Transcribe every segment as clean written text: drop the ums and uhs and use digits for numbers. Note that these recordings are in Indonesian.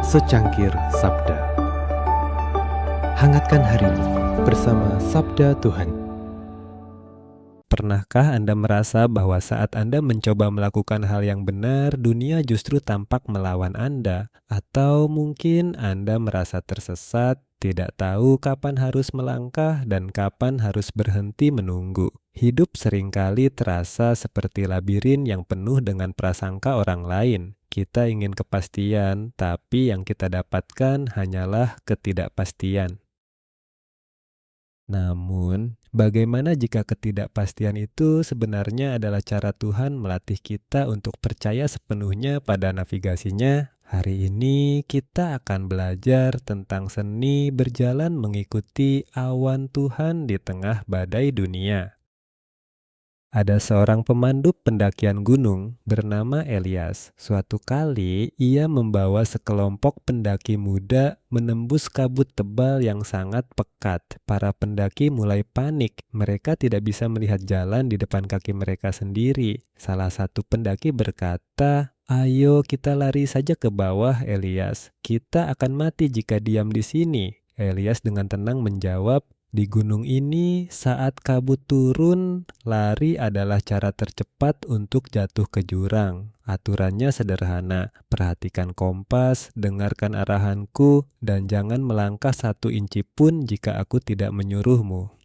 Secangkir Sabda. Hangatkan harimu bersama Sabda Tuhan. Pernahkah Anda merasa bahwa saat Anda mencoba melakukan hal yang benar, dunia justru tampak melawan Anda? Atau mungkin Anda merasa tersesat, tidak tahu kapan harus melangkah dan kapan harus berhenti menunggu? Hidup seringkali terasa seperti labirin yang penuh dengan prasangka orang lain. Kita ingin kepastian, tapi yang kita dapatkan hanyalah ketidakpastian. Namun, bagaimana jika ketidakpastian itu sebenarnya adalah cara Tuhan melatih kita untuk percaya sepenuhnya pada navigasinya? Hari ini kita akan belajar tentang seni berjalan mengikuti awan Tuhan di tengah badai dunia. Ada seorang pemandu pendakian gunung bernama Elias. Suatu kali, ia membawa sekelompok pendaki muda menembus kabut tebal yang sangat pekat. Para pendaki mulai panik. Mereka tidak bisa melihat jalan di depan kaki mereka sendiri. Salah satu pendaki berkata, "Ayo kita lari saja ke bawah, Elias. Kita akan mati jika diam di sini." Elias dengan tenang menjawab, "Di gunung ini, saat kabut turun, lari adalah cara tercepat untuk jatuh ke jurang. Aturannya sederhana, perhatikan kompas, dengarkan arahanku, dan jangan melangkah 1 inci pun jika aku tidak menyuruhmu."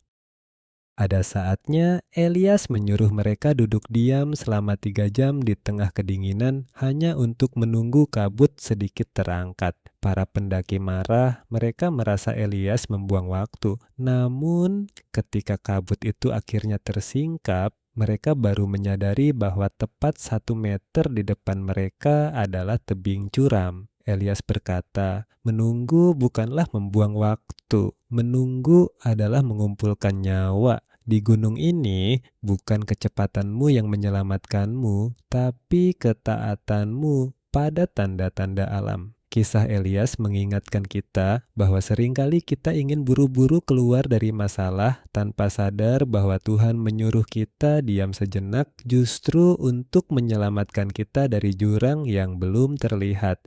Ada saatnya Elias menyuruh mereka duduk diam selama 3 jam di tengah kedinginan hanya untuk menunggu kabut sedikit terangkat. Para pendaki marah, mereka merasa Elias membuang waktu. Namun, ketika kabut itu akhirnya tersingkap, mereka baru menyadari bahwa tepat 1 meter di depan mereka adalah tebing curam. Elias berkata, "Menunggu bukanlah membuang waktu. Menunggu adalah mengumpulkan nyawa. Di gunung ini, bukan kecepatanmu yang menyelamatkanmu, tapi ketaatanmu pada tanda-tanda alam." Kisah Elias mengingatkan kita bahwa seringkali kita ingin buru-buru keluar dari masalah tanpa sadar bahwa Tuhan menyuruh kita diam sejenak justru untuk menyelamatkan kita dari jurang yang belum terlihat.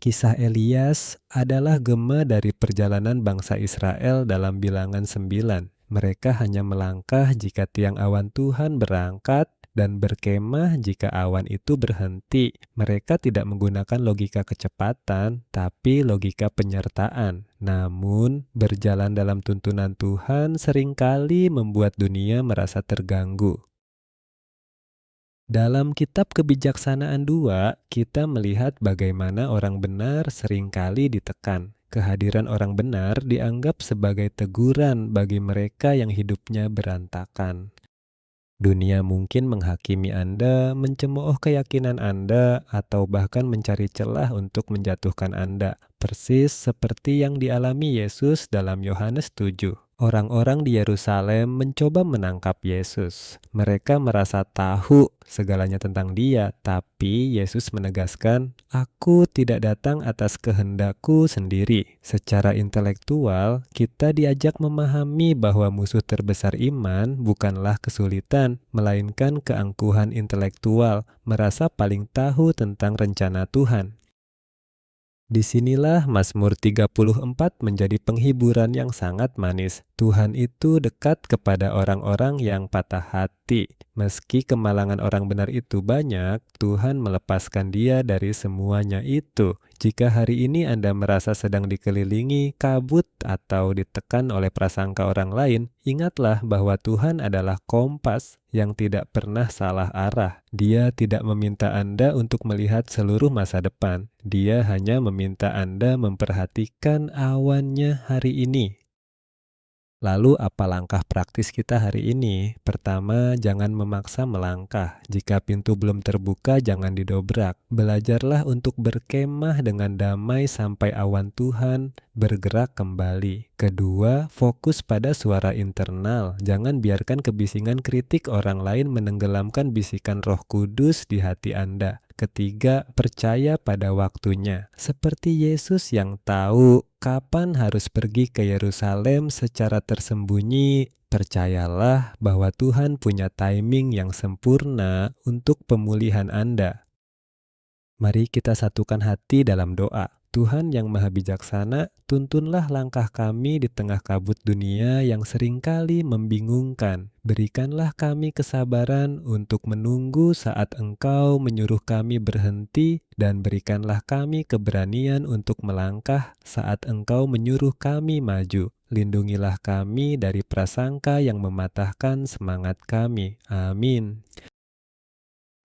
Kisah Elias adalah gema dari perjalanan bangsa Israel dalam Bilangan 9. Mereka hanya melangkah jika tiang awan Tuhan berangkat dan berkemah jika awan itu berhenti. Mereka tidak menggunakan logika kecepatan, tapi logika penyertaan. Namun, berjalan dalam tuntunan Tuhan seringkali membuat dunia merasa terganggu. Dalam kitab Kebijaksanaan 2, kita melihat bagaimana orang benar seringkali ditekan. Kehadiran orang benar dianggap sebagai teguran bagi mereka yang hidupnya berantakan. Dunia mungkin menghakimi Anda, mencemooh keyakinan Anda, atau bahkan mencari celah untuk menjatuhkan Anda. Persis seperti yang dialami Yesus dalam Yohanes 7. Orang-orang di Yerusalem mencoba menangkap Yesus. Mereka merasa tahu segalanya tentang Dia, tapi Yesus menegaskan, "Aku tidak datang atas kehendakku sendiri." Secara intelektual, kita diajak memahami bahwa musuh terbesar iman bukanlah kesulitan, melainkan keangkuhan intelektual, merasa paling tahu tentang rencana Tuhan. Disinilah Mazmur 34 menjadi penghiburan yang sangat manis. Tuhan itu dekat kepada orang-orang yang patah hati. Meski kemalangan orang benar itu banyak, Tuhan melepaskan dia dari semuanya itu. Jika hari ini Anda merasa sedang dikelilingi kabut atau ditekan oleh prasangka orang lain, ingatlah bahwa Tuhan adalah kompas yang tidak pernah salah arah. Dia tidak meminta Anda untuk melihat seluruh masa depan. Dia hanya meminta Anda memperhatikan awannya hari ini. Lalu apa langkah praktis kita hari ini? Pertama, jangan memaksa melangkah. Jika pintu belum terbuka, jangan didobrak. Belajarlah untuk berkemah dengan damai sampai awan Tuhan bergerak kembali. Kedua, fokus pada suara internal. Jangan biarkan kebisingan kritik orang lain menenggelamkan bisikan Roh Kudus di hati Anda. Ketiga, percaya pada waktunya. Seperti Yesus yang tahu kapan harus pergi ke Yerusalem secara tersembunyi, percayalah bahwa Tuhan punya timing yang sempurna untuk pemulihan Anda. Mari kita satukan hati dalam doa. Tuhan yang Maha Bijaksana, tuntunlah langkah kami di tengah kabut dunia yang seringkali membingungkan. Berikanlah kami kesabaran untuk menunggu saat Engkau menyuruh kami berhenti, dan berikanlah kami keberanian untuk melangkah saat Engkau menyuruh kami maju. Lindungilah kami dari prasangka yang mematahkan semangat kami. Amin.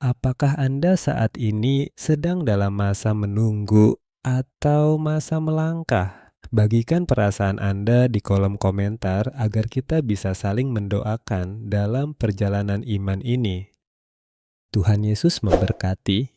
Apakah Anda saat ini sedang dalam masa menunggu atau masa melangkah? Bagikan perasaan Anda di kolom komentar agar kita bisa saling mendoakan dalam perjalanan iman ini. Tuhan Yesus memberkati.